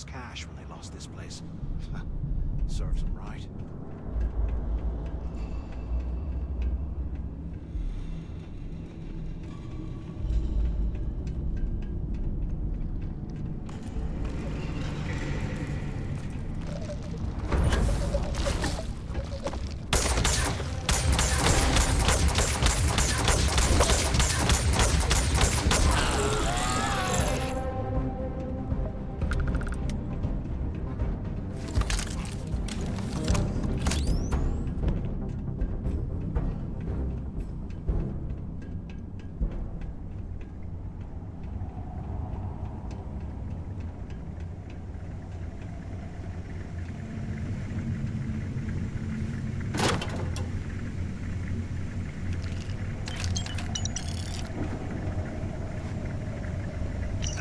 lost cash when they lost this place. Serves them right.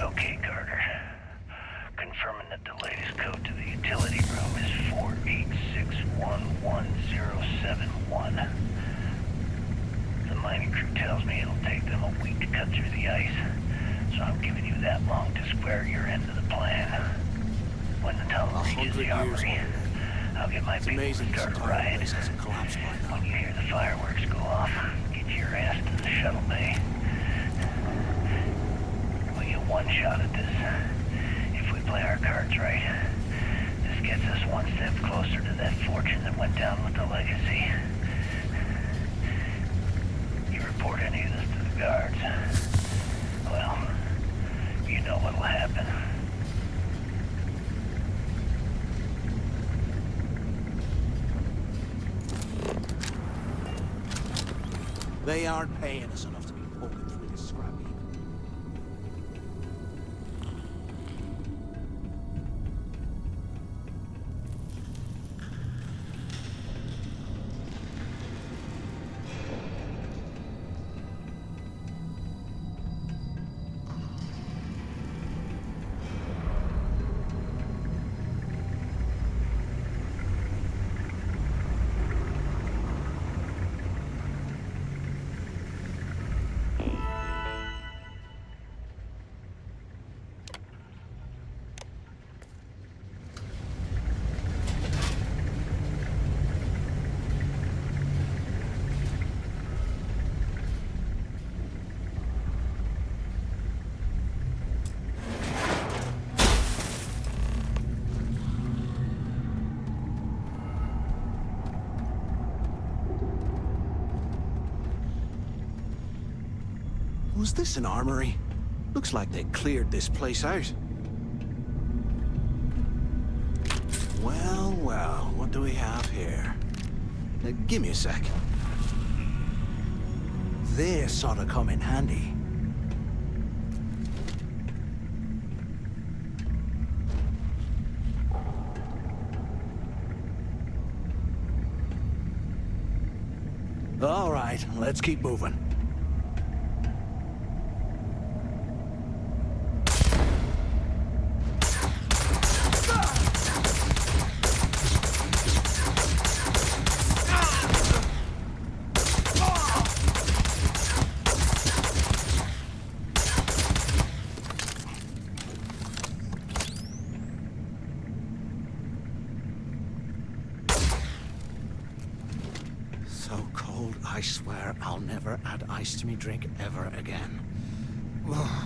Okay, Carter. Confirming that the latest code to the utility room is 486111071. The mining crew tells me it'll take them a week to cut through the ice, so I'm giving you that long to square your end of the plan. When the tunnel reaches the armory, I'll get my people to start a riot. When you hear the fireworks go off, get your ass to the shuttle bay. We get one shot at this. If we play our cards right, this gets us one step closer to that fortune that went down with the legacy. You report any of this to the guards, well, you know what'll happen. They aren't paying us enough to be poking through this scrap heap. Was this an armory? Looks like they cleared this place out. Well, well, what do we have here? Give me a sec. This ought to come in handy. All right, let's keep moving. I swear I'll never add ice to me drink ever again. Ugh.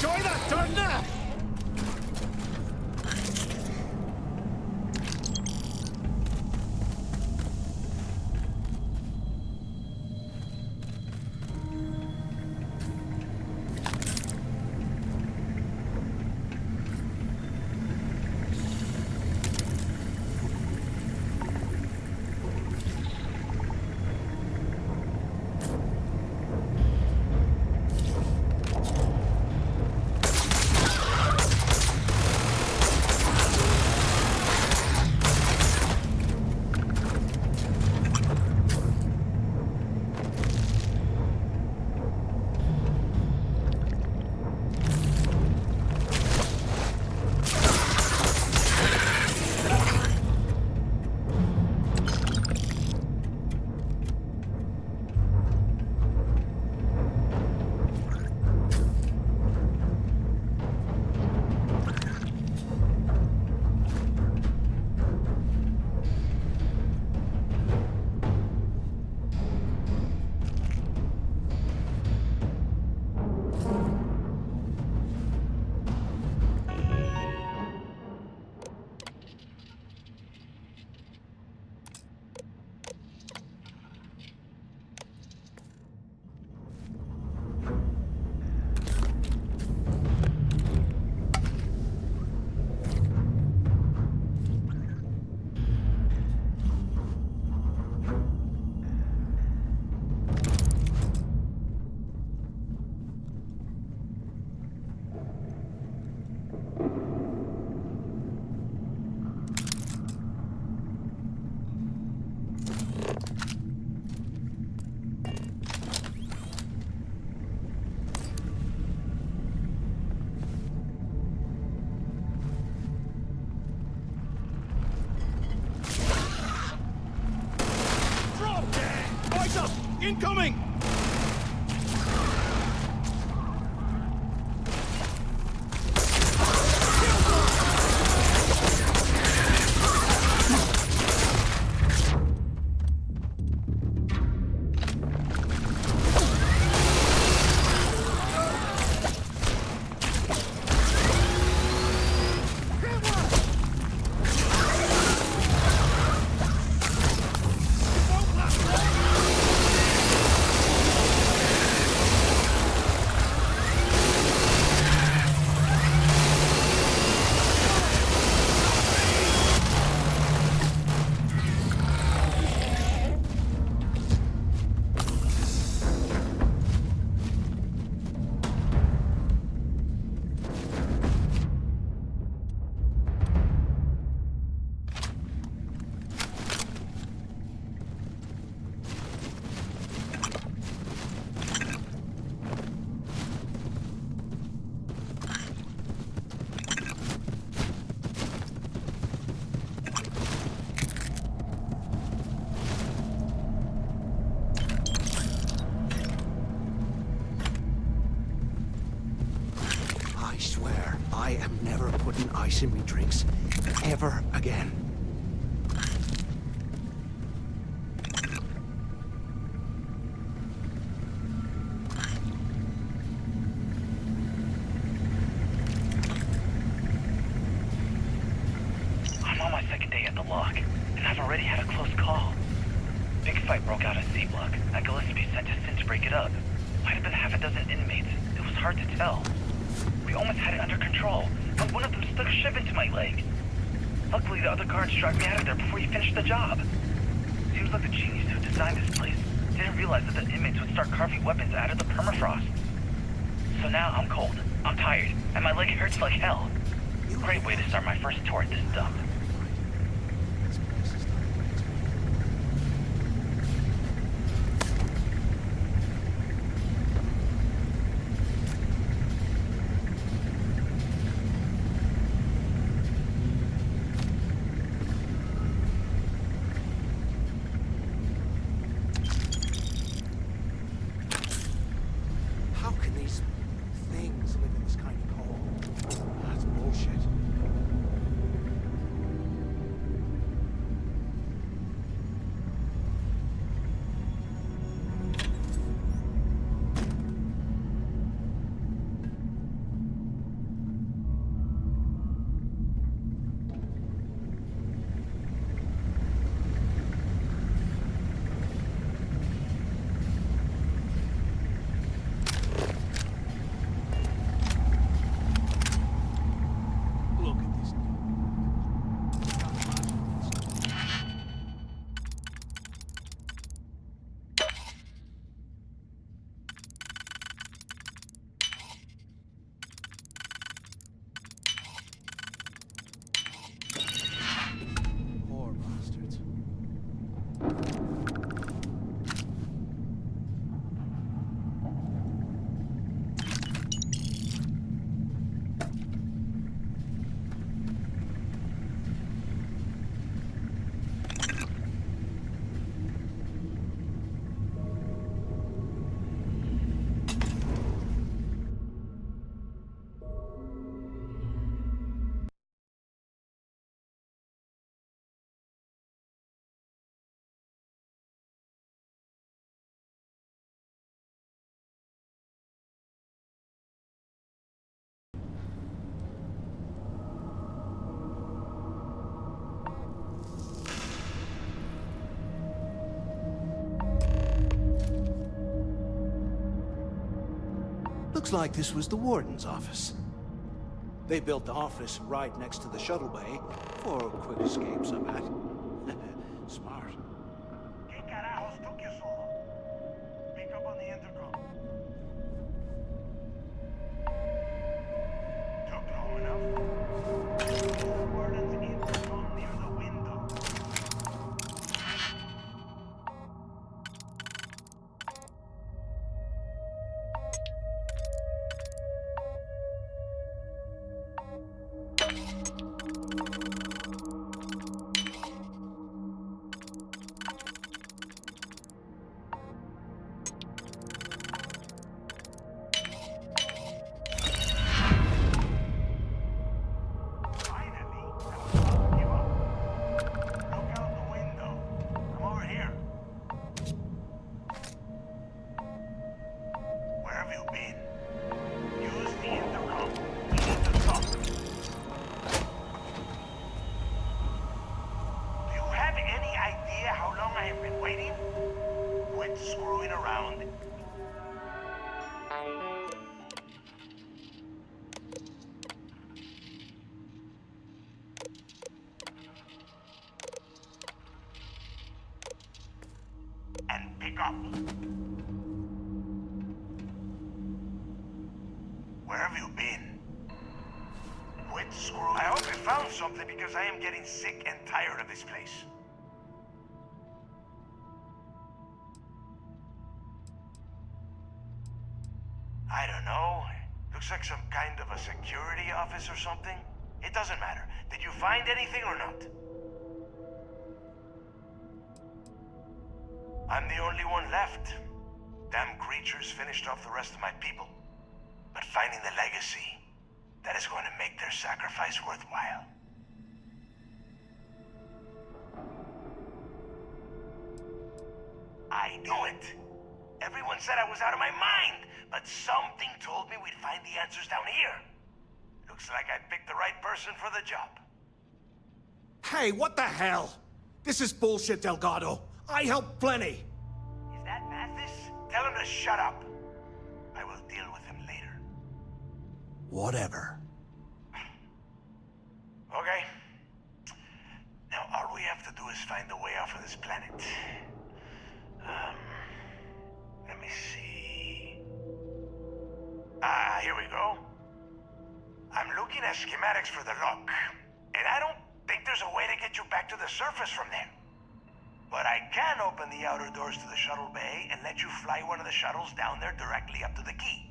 Enjoy that, Darna! Incoming! I swear, I am never putting ice in me drinks. Ever again. I'm on my second day at the lock, and I've already had a close call. Big fight broke out at C-Block. I Gillespie sent us in to break it up. Might have been half a dozen inmates. It was hard to tell. We almost had it under control, when one of them stuck a shiv into my leg. Luckily, the other guards dragged me out of there before he finished the job. Seems like the genius who designed this place didn't realize that the inmates would start carving weapons out of the permafrost. So now I'm cold, I'm tired, and my leg hurts like hell. Great way to start my first tour at this dump. How can these things live in this kind of cold? That's bullshit. Looks like this was the warden's office. They built the office right next to the shuttle bay for quick escapes, I bet. Smart. ¿Qué carajos took you so long? Pick up on the intercom. Took long enough. The warden's intercom near the window. And pick up. Where have you been? Quit screwing. I hope you found something because I am getting sick and tired of this place. I don't know. Looks like some kind of a security office or something. It doesn't matter. Did you find anything or not? I'm the only one left. Damn creatures finished off the rest of my people. But finding the legacy, that is going to make their sacrifice worthwhile. I knew it. Everyone said I was out of my mind, but something told me we'd find the answers down here. Looks like I picked the right person for the job. Hey, what the hell? This is bullshit, Delgado. I helped plenty. Is that Mathis? Tell him to shut up. I will deal with him later. Whatever. Okay. Now all we have to do is find a way off of this planet. Let me see. Here we go. I'm looking at schematics for the lock, and I don't think there's a way to get you back to the surface from there. But I can open the outer doors to the shuttle bay and let you fly one of the shuttles down there directly up to the key.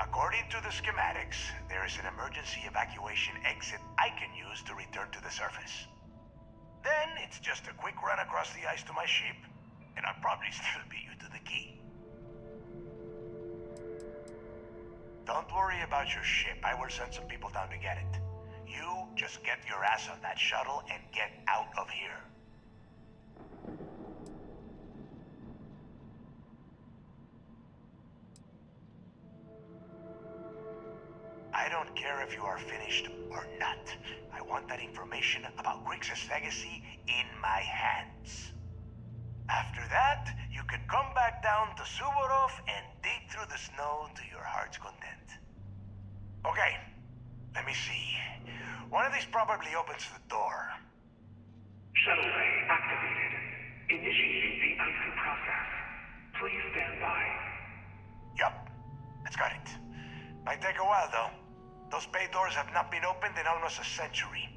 According to the schematics, there is an emergency evacuation exit I can use to return to the surface. Then it's just a quick run across the ice to my ship, and I'll probably still beat you to the key. Don't worry about your ship. I will send some people down to get it. You just get your ass on that shuttle and get out of here. I don't care if you are finished or not. I want that information about Grixis' legacy in my hands. After that, you can come back down to Suvorov and dig through the snow to your heart's content. Okay, let me see. One of these probably opens the door. Shuttle bay activated. Initiating the icing process. Please stand by. Yup, it's got it. Might take a while though. Those bay doors have not been opened in almost a century.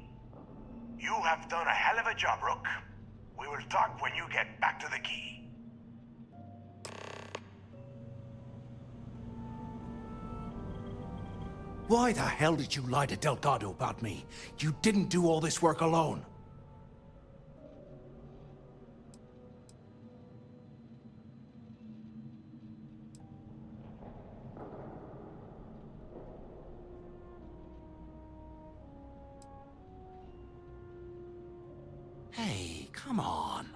You have done a hell of a job, Rook. We will talk when you get back to the key. Why the hell did you lie to Delgado about me? You didn't do all this work alone. Hey, come on.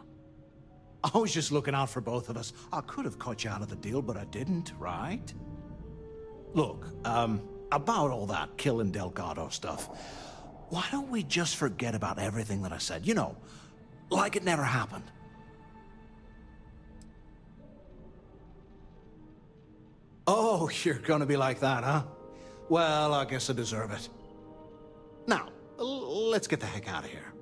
I was just looking out for both of us. I could have cut you out of the deal, but I didn't, right? Look, about all that killing Delgado stuff, Why don't we just forget about everything that I said? You know, like it never happened. Oh, you're gonna be like that, huh? Well, I guess I deserve it. Now, let's get the heck out of here.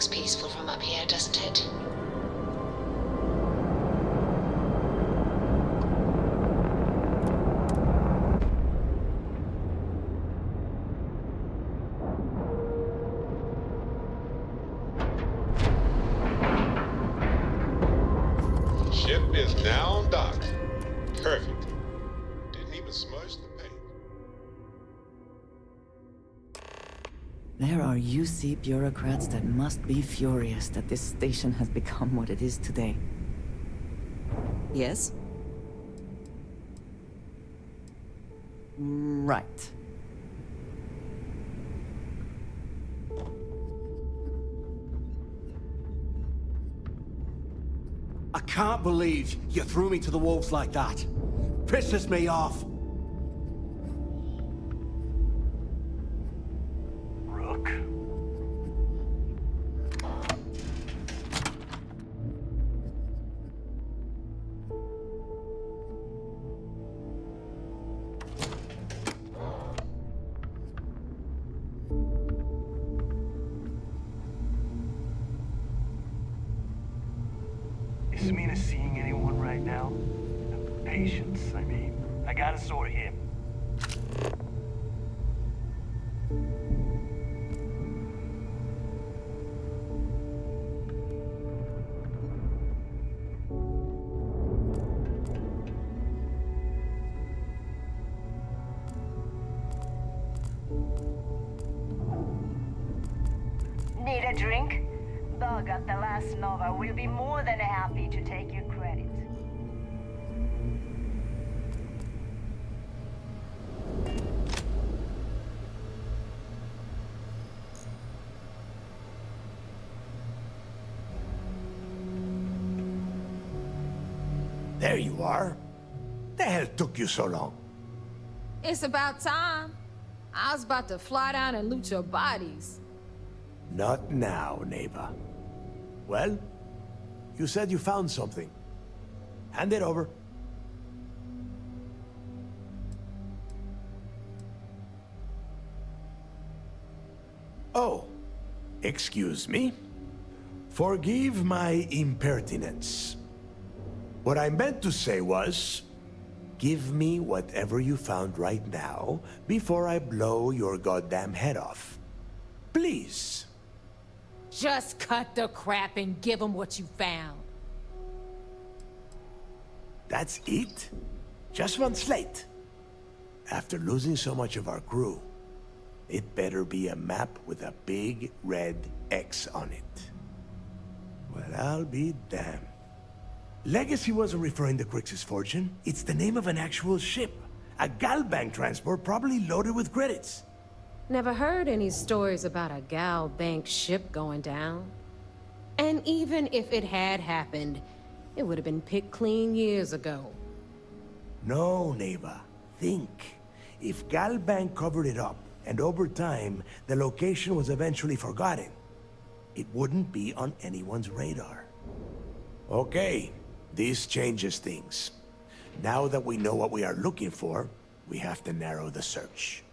looks peaceful from up here, doesn't it? Ship is now docked. Perfect. Didn't even smudge the paint. There are UC bureaucrats that must be furious that this station has become what it is today. Yes? Right. I can't believe you threw me to the wolves like that. Pisses me off. Rook. Is Mina seeing anyone right now? Patience, I mean. I gotta sort him. Need a drink? Bug at the last Nova will be more than happy to take your credit. There you are. The hell took you so long? It's about time. I was about to fly down and loot your bodies. Not now, neighbor. Well, you said you found something. Hand it over. Oh, excuse me. Forgive my impertinence. What I meant to say was, give me whatever you found right now before I blow your goddamn head off. Please. Just cut the crap and give them what you found. That's it? Just one slate? After losing so much of our crew, it better be a map with a big red X on it. Well, I'll be damned. Legacy wasn't referring to Crix's fortune. It's the name of an actual ship. A Galbank transport probably loaded with credits. Never heard any stories about a Gal Bank ship going down. And even if it had happened, it would have been picked clean years ago. No, neighbor. Think. If Galbank covered it up, and over time, the location was eventually forgotten, it wouldn't be on anyone's radar. Okay, this changes things. Now that we know what we are looking for, we have to narrow the search.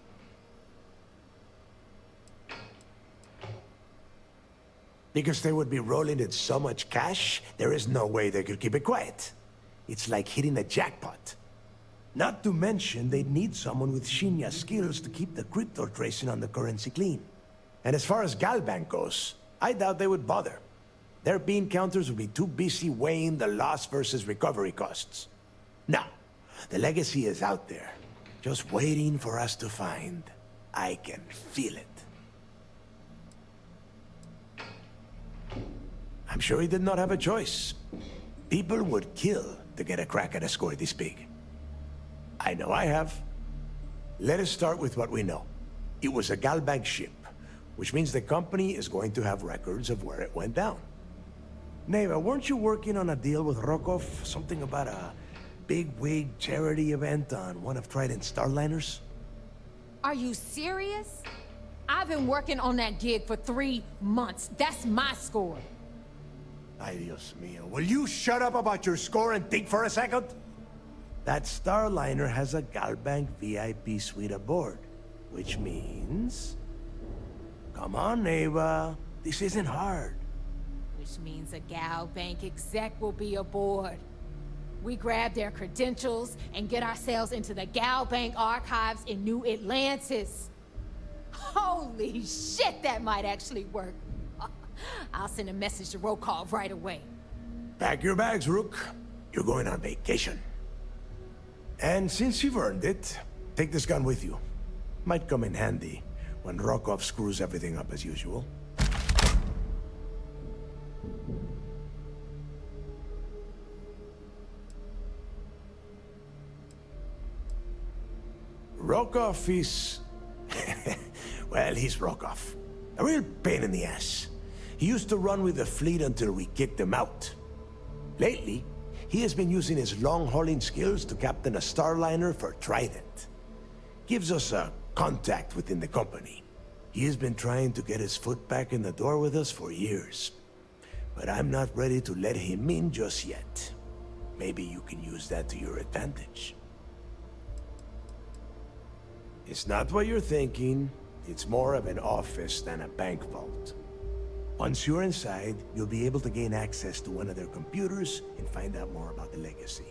Because they would be rolling in so much cash, there is no way they could keep it quiet. It's like hitting a jackpot. Not to mention, they'd need someone with Shinya skills to keep the crypto tracing on the currency clean. And as far as Galbank goes, I doubt they would bother. Their bean counters would be too busy weighing the loss versus recovery costs. No, the legacy is out there, just waiting for us to find. I can feel it. I'm sure he did not have a choice. People would kill to get a crack at a score this big. I know I have. Let us start with what we know. It was a Galbank ship, which means the company is going to have records of where it went down. Neva, weren't you working on a deal with Rokov? Something about a big-wig charity event on one of Trident's Starliners? Are you serious? I've been working on that gig for 3 months. That's my score. Ay, Dios mío. Will you shut up about your score and think for a second? That Starliner has a Galbank VIP suite aboard, which means... Come on, Neva. This isn't hard. which means a Gal Bank exec will be aboard. We grab their credentials and get ourselves into the Gal Bank archives in New Atlantis. Holy shit, that might actually work. I'll send a message to Rokov right away. Pack your bags, Rook. You're going on vacation. And since you've earned it, take this gun with you. Might come in handy when Rokov screws everything up as usual. Rokov is... well, he's Rokov. A real pain in the ass. He used to run with the fleet until we kicked him out. Lately, he has been using his long-hauling skills to captain a starliner for Trident. Gives us a contact within the company. He has been trying to get his foot back in the door with us for years. But I'm not ready to let him in just yet. Maybe you can use that to your advantage. It's not what you're thinking. It's more of an office than a bank vault. Once you're inside, you'll be able to gain access to one of their computers and find out more about the legacy.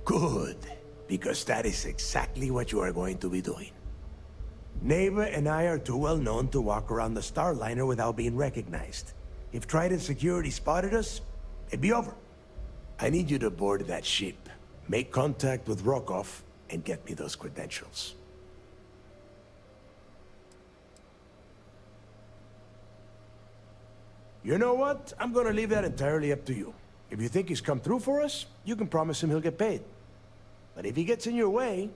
Good, because that is exactly what you are going to be doing. Neva and I are too well known to walk around the Starliner without being recognized. If Trident security spotted us, it'd be over. I need you to board that ship, make contact with Rokov, and get me those credentials. You know what? I'm gonna leave that entirely up to you. If you think he's come through for us, you can promise him he'll get paid. But if he gets in your way,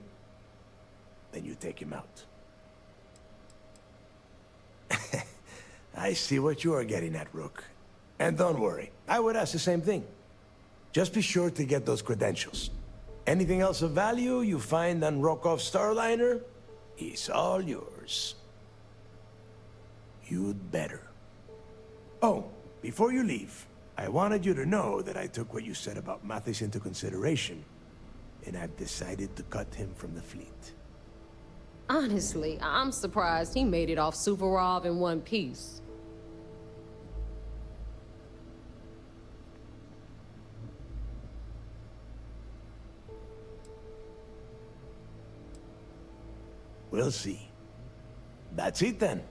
then you take him out. I see what you are getting at, Rook. And don't worry, I would ask the same thing. Just be sure to get those credentials. Anything else of value you find on Rokov's Starliner is all yours. You'd better. Oh, before you leave, I wanted you to know that I took what you said about Mathis into consideration, and I've decided to cut him from the fleet. Honestly, I'm surprised he made it off Suvorov in one piece. We'll see. That's it then.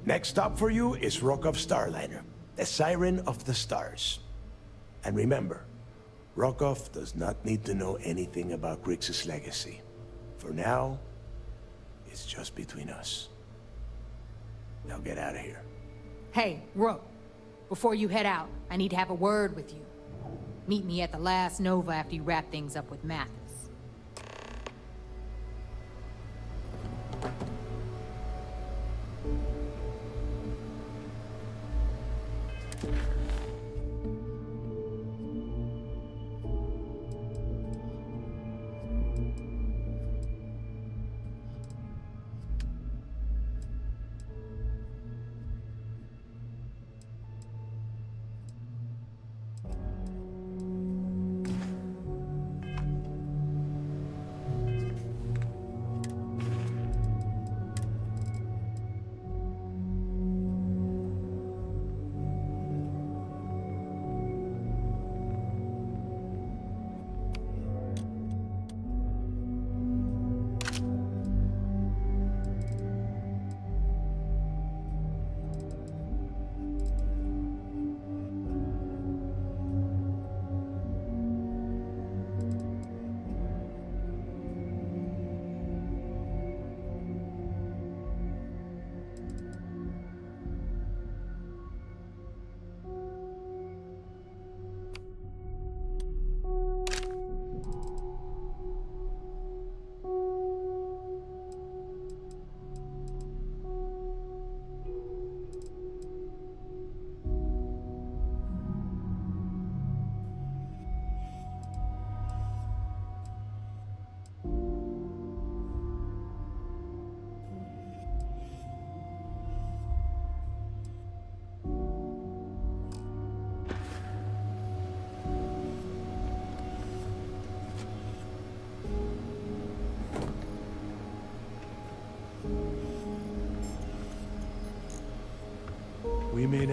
Next stop for you is Rokov Starliner, the Siren of the Stars. And remember, Rokov does not need to know anything about Grixis' legacy. For now, it's just between us. Now get out of here. Hey, Rook. Before you head out, I need to have a word with you. Meet me at the last Nova after you wrap things up with Mathis.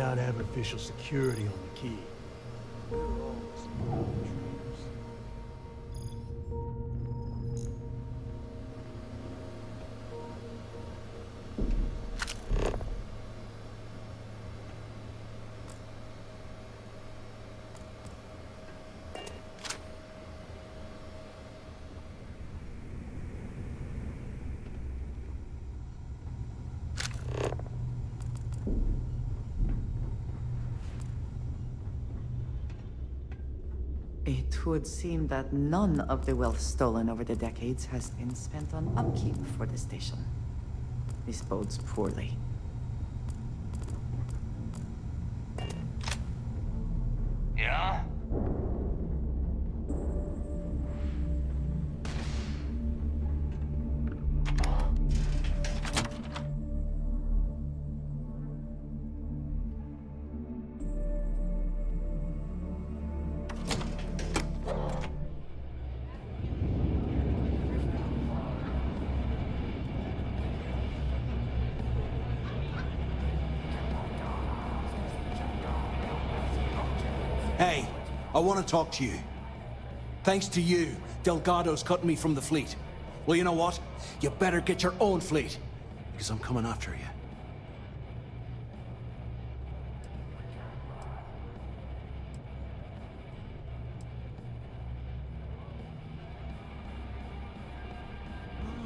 now to have official security on the key. It would seem that none of the wealth stolen over the decades has been spent on upkeep for the station. This bodes poorly. Yeah? Hey, I want to talk to you. Thanks to you, Delgado's cutting me from the fleet. Well, you know what? You better get your own fleet, because I'm coming after you.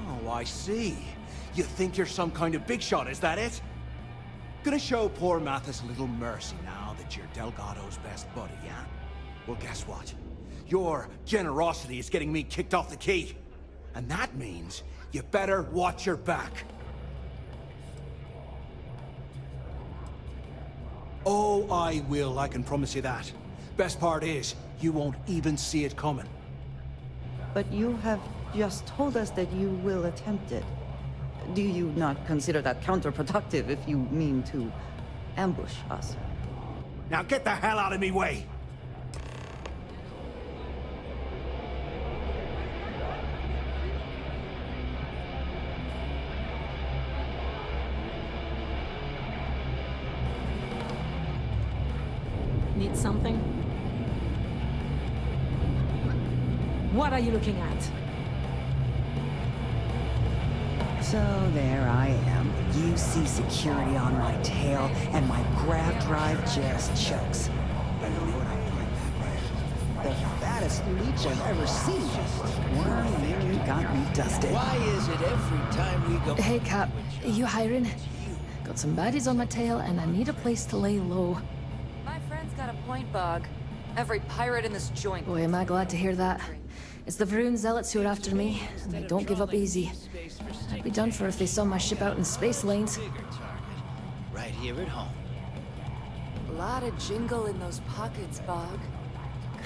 Oh, I see. You think you're some kind of big shot, is that it? Gonna show poor Mathis a little mercy now that you're Delgado's best buddy, yeah? Well, guess what? Your generosity is getting me kicked off the key. And that means you better watch your back. Oh, I will, I can promise you that. Best part is, you won't even see it coming. But you have just told us that you will attempt it. Do you not consider that counterproductive if you mean to ambush us? Now get the hell out of me way! Need something? What are you looking at? So there I am. You see security on my tail, and my grav drive just chokes. I don't know what I find that rare. The fattest leech I've ever seen. Well, you got me dusted. Why is it every time we go... Hey, Cap. You hiring? Got some baddies on my tail, and I need a place to lay low. My friend's got a point, Bog. Every pirate in this joint... Boy, am I glad to hear that. It's the Vroon Zealots who are after me, and they don't give up easy. I'd be done for if they saw my ship out in space lanes. Right here at home. A lot of jingle in those pockets, Bog.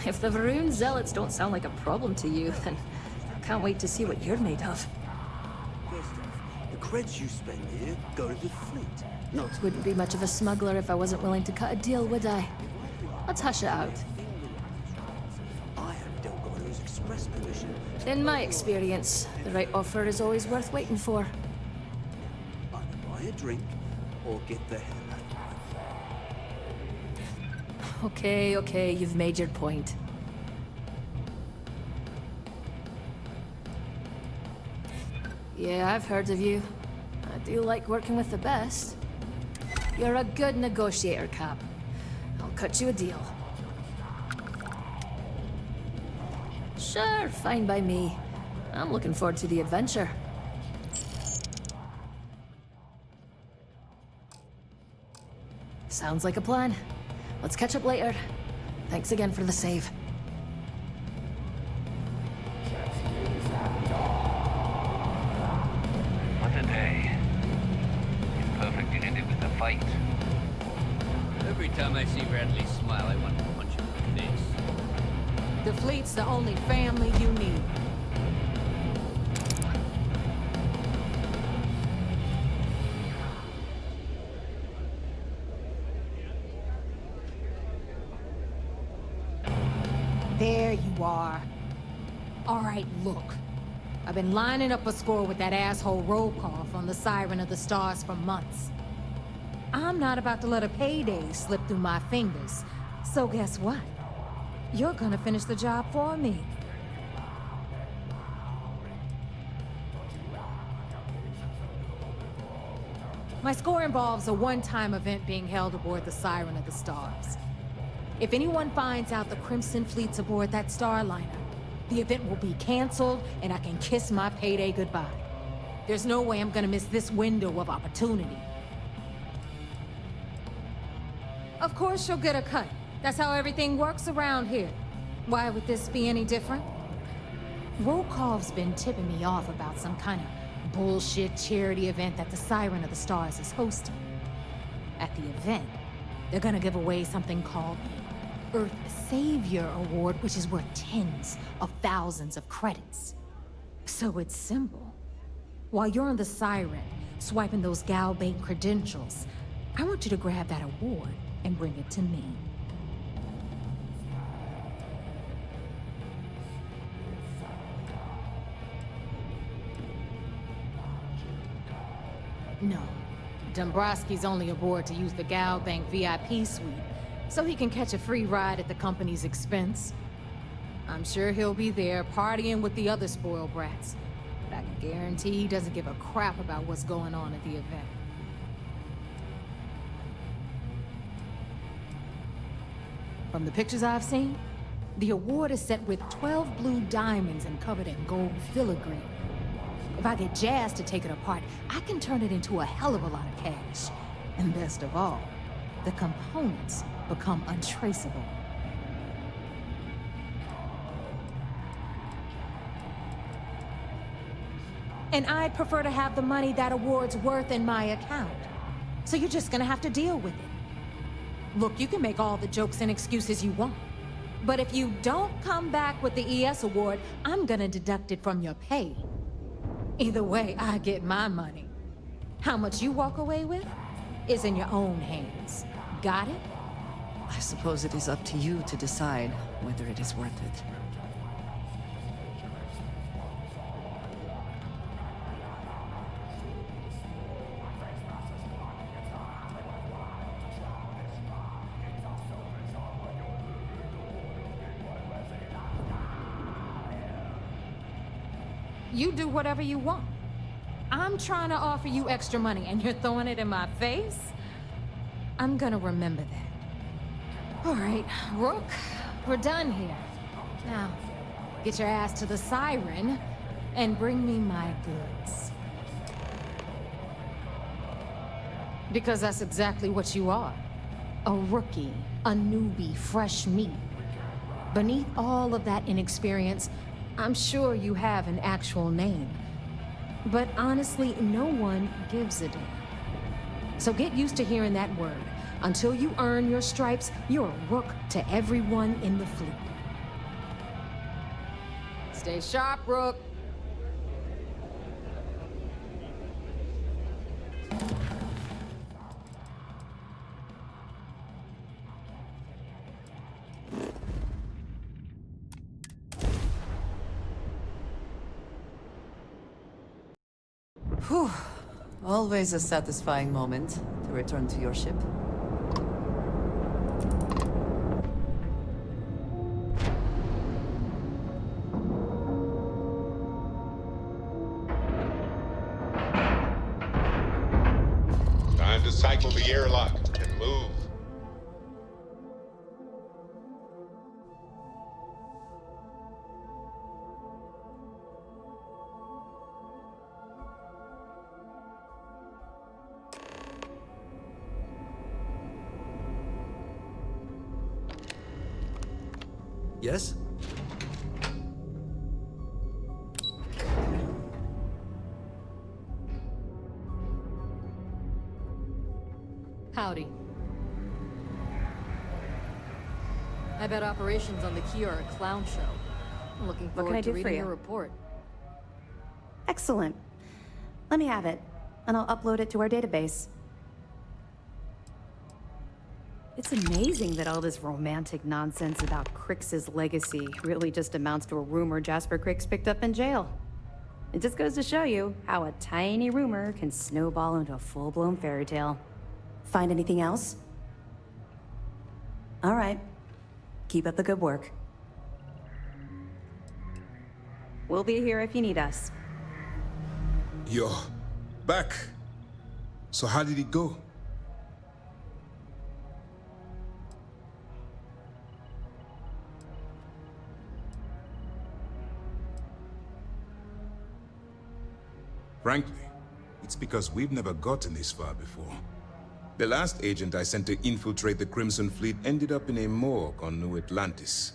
If the Vroon Zealots don't sound like a problem to you, then I can't wait to see what you're made of. First off, the creds you spend here go to the fleet. Not Wouldn't be much of a smuggler if I wasn't willing to cut a deal, would I? Let's hush it out. I have Delgado's express permission. In my experience, the right offer is always worth waiting for. Either buy a drink or get the hell out. Okay, you've made your point. Yeah, I've heard of you. I do like working with the best. You're a good negotiator, Cap. I'll cut you a deal. Sure, fine by me. I'm looking forward to the adventure. Sounds like a plan. Let's catch up later. Thanks again for the save. What a day. Imperfect in it with the fight. Every time I see Radley smile, I want to punch him in the face. The fleet's the only family you need. There you are. All right, look. I've been lining up a score with that asshole roll call from the Siren of the Stars for months. I'm not about to let a payday slip through my fingers. So guess what? You're gonna finish the job for me. My score involves a one-time event being held aboard the Siren of the Stars. If anyone finds out the Crimson Fleet's aboard that Starliner, the event will be canceled and I can kiss my payday goodbye. There's no way I'm gonna miss this window of opportunity. Of course you'll get a cut. That's how everything works around here. Why would this be any different? Volkov's been tipping me off about some kind of bullshit charity event that the Siren of the Stars is hosting. At the event, they're gonna give away something called the Earth Savior Award, which is worth tens of thousands of credits. So it's simple. While you're on the Siren, swiping those Gal Bank credentials, I want you to grab that award and bring it to me. No, Dombrowski's only aboard to use the Gal Bank VIP suite, so he can catch a free ride at the company's expense. I'm sure he'll be there partying with the other spoiled brats, but I can guarantee he doesn't give a crap about what's going on at the event. From the pictures I've seen, the award is set with 12 blue diamonds and covered in gold filigree. If I get Jazz to take it apart, I can turn it into a hell of a lot of cash. And best of all, the components become untraceable. And I'd prefer to have the money that award's worth in my account. So you're just gonna have to deal with it. Look, you can make all the jokes and excuses you want. But if you don't come back with the ES award, I'm gonna deduct it from your pay. Either way, I get my money. How much you walk away with is in your own hands. Got it? I suppose it is up to you to decide whether it is worth it. You do whatever you want. I'm trying to offer you extra money and you're throwing it in my face? I'm gonna remember that. All right, Rook, we're done here. Now, get your ass to the Siren and bring me my goods. Because that's exactly what you are. A rookie, a newbie, fresh meat. Beneath all of that inexperience, I'm sure you have an actual name. But honestly, no one gives a damn. So get used to hearing that word. Until you earn your stripes, you're a rook to everyone in the fleet. Stay sharp, Rook. Whew. Always a satisfying moment to return to your ship. Time to cycle the airlock and move. Yes? Howdy. I bet operations on the key are a clown show. I'm looking What can forward I to do for reading you? your report. Excellent. Let me have it, and I'll upload it to our database. It's amazing that all this romantic nonsense about Crix's legacy really just amounts to a rumor Jasper Crix picked up in jail. It just goes to show you how a tiny rumor can snowball into a full-blown fairy tale. Find anything else? All right. Keep up the good work. We'll be here if you need us. You're back. So how did it go? Frankly, it's because we've never gotten this far before. The last agent I sent to infiltrate the Crimson Fleet ended up in a morgue on New Atlantis.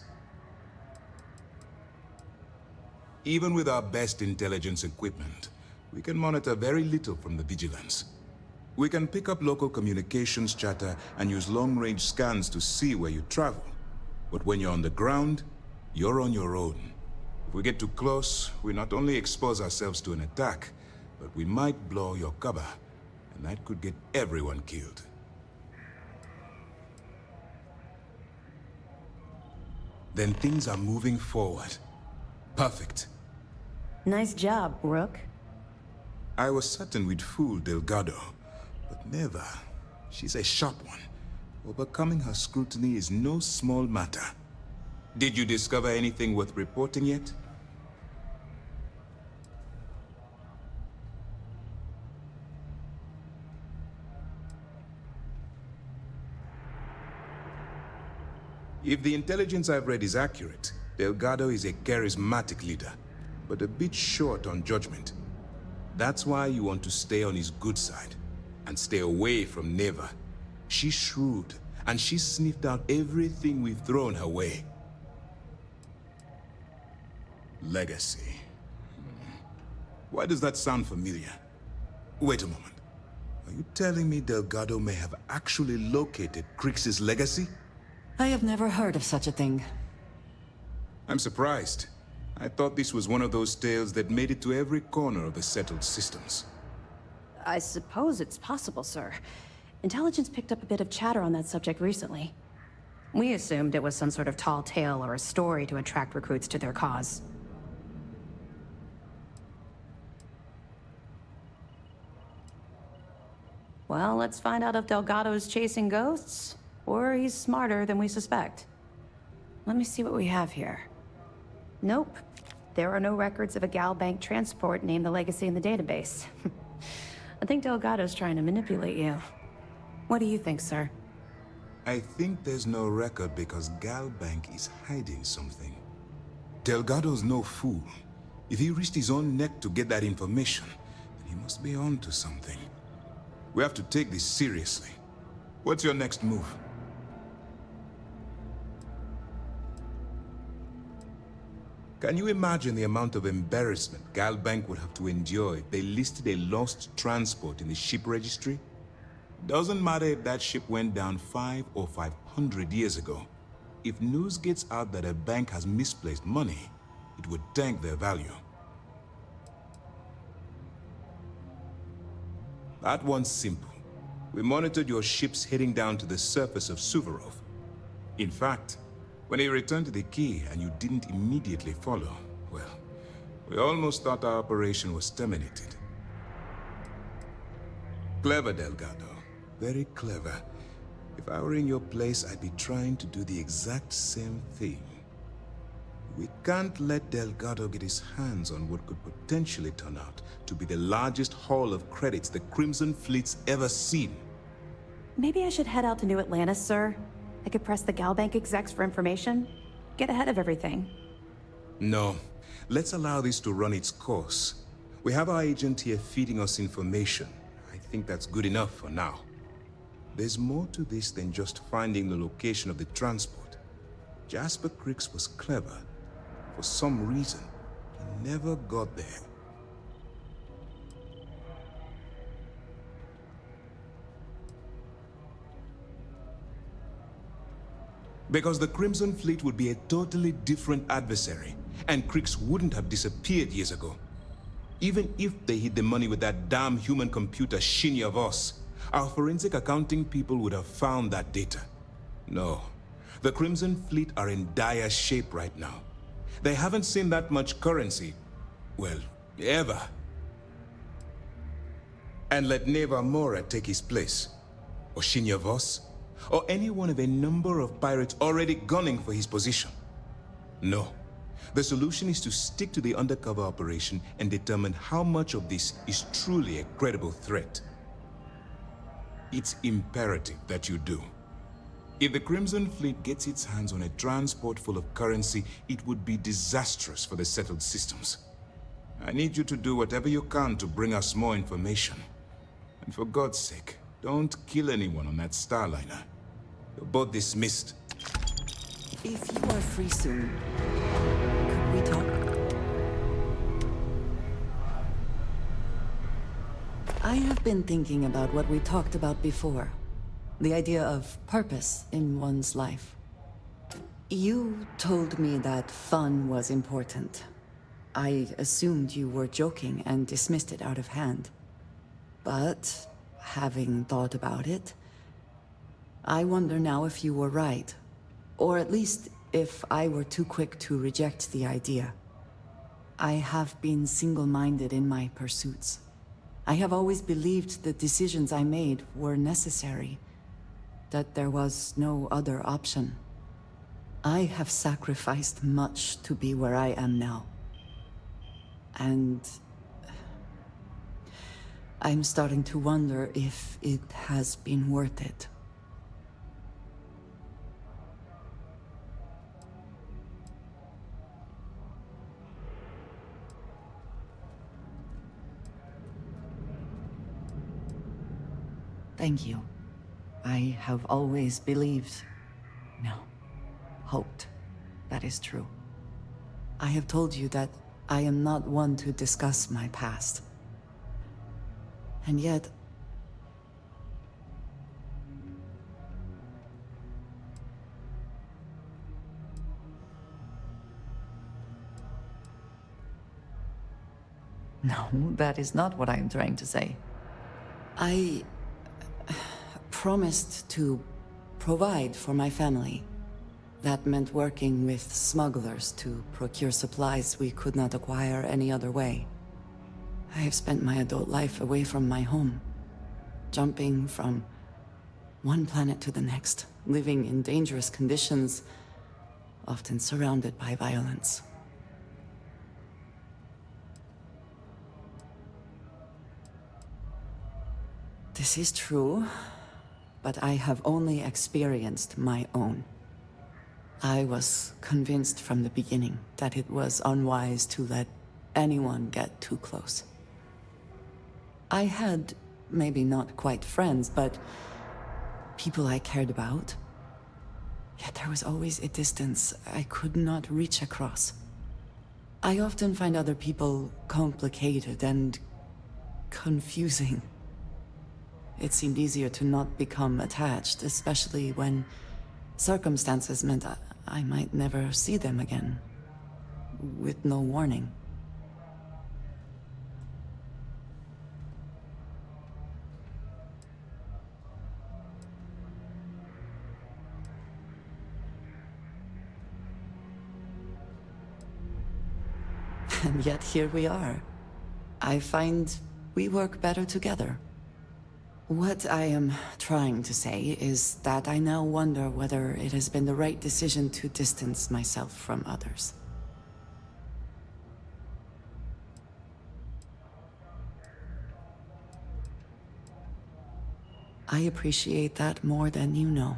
Even with our best intelligence equipment, we can monitor very little from the vigilance. We can pick up local communications chatter and use long-range scans to see where you travel. But when you're on the ground, you're on your own. If we get too close, we not only expose ourselves to an attack, but we might blow your cover, and that could get everyone killed. Then things are moving forward. Perfect. Nice job, Rook. I was certain we'd fool Delgado, but never. She's a sharp one. Overcoming her scrutiny is no small matter. Did you discover anything worth reporting yet? If the intelligence I've read is accurate, Delgado is a charismatic leader, but a bit short on judgment. That's why you want to stay on his good side, and stay away from Neva. She's shrewd, and she's sniffed out everything we've thrown her way. Legacy. Why does that sound familiar? Wait a moment. Are you telling me Delgado may have actually located Crix's legacy? I have never heard of such a thing. I'm surprised. I thought this was one of those tales that made it to every corner of the settled systems. I suppose it's possible, sir. Intelligence picked up a bit of chatter on that subject recently. We assumed it was some sort of tall tale or a story to attract recruits to their cause. Well, let's find out if Delgado's chasing ghosts, or he's smarter than we suspect. Let me see what we have here. Nope. There are no records of a Gal Bank transport named the Legacy in the database. I think Delgado's trying to manipulate you. What do you think, sir? I think there's no record because Gal Bank is hiding something. Delgado's no fool. If he risked his own neck to get that information, then he must be on to something. We have to take this seriously. What's your next move? Can you imagine the amount of embarrassment Gal Bank would have to endure if they listed a lost transport in the ship registry? Doesn't matter if that ship went down 500 or 500 years ago. If news gets out that a bank has misplaced money, it would tank their value. That one's simple. We monitored your ships heading down to the surface of Suvorov. In fact, when he returned to the key and you didn't immediately follow, well, we almost thought our operation was terminated. Clever, Delgado. Very clever. If I were in your place, I'd be trying to do the exact same thing. We can't let Delgado get his hands on what could potentially turn out to be the largest haul of credits the Crimson Fleet's ever seen. Maybe I should head out to New Atlantis, sir. I could press the Gal Bank execs for information. Get ahead of everything. No. Let's allow this to run its course. We have our agent here feeding us information. I think that's good enough for now. There's more to this than just finding the location of the transport. Jasper Crix was clever. For some reason, he never got there. Because the Crimson Fleet would be a totally different adversary, and Crix wouldn't have disappeared years ago. Even if they hid the money with that damn human computer Shinya Voss, our forensic accounting people would have found that data. No, the Crimson Fleet are in dire shape right now. They haven't seen that much currency, well, ever. And let Neva Mora take his place. or Shinya Voss, or any one of a number of pirates already gunning for his position. No. The solution is to stick to the undercover operation and determine how much of this is truly a credible threat. It's imperative that you do. If the Crimson Fleet gets its hands on a transport full of currency, it would be disastrous for the settled systems. I need you to do whatever you can to bring us more information. And for God's sake, don't kill anyone on that Starliner. You're both dismissed. If you are free soon, could we talk? I have been thinking about what we talked about before. The idea of purpose in one's life. You told me that fun was important. I assumed you were joking and dismissed it out of hand. But, having thought about it, I wonder now if you were right. Or at least if I were too quick to reject the idea. I have been single-minded in my pursuits. I have always believed the decisions I made were necessary, that there was no other option. I have sacrificed much to be where I am now. And I'm starting to wonder if it has been worth it. Thank you. I have always believed, no, hoped, that is true. I have told you that I am not one to discuss my past. And yet, no, that is not what I am trying to say. I promised to provide for my family. That meant working with smugglers to procure supplies we could not acquire any other way. I have spent my adult life away from my home, jumping from one planet to the next, living in dangerous conditions, often surrounded by violence. This is true, but I have only experienced my own. I was convinced from the beginning that it was unwise to let anyone get too close. I had, maybe not quite friends, but people I cared about. Yet there was always a distance I could not reach across. I often find other people complicated and confusing. It seemed easier to not become attached, especially when circumstances meant I might never see them again, with no warning. And yet here we are. I find we work better together. What I am trying to say is that I now wonder whether it has been the right decision to distance myself from others. I appreciate that more than you know.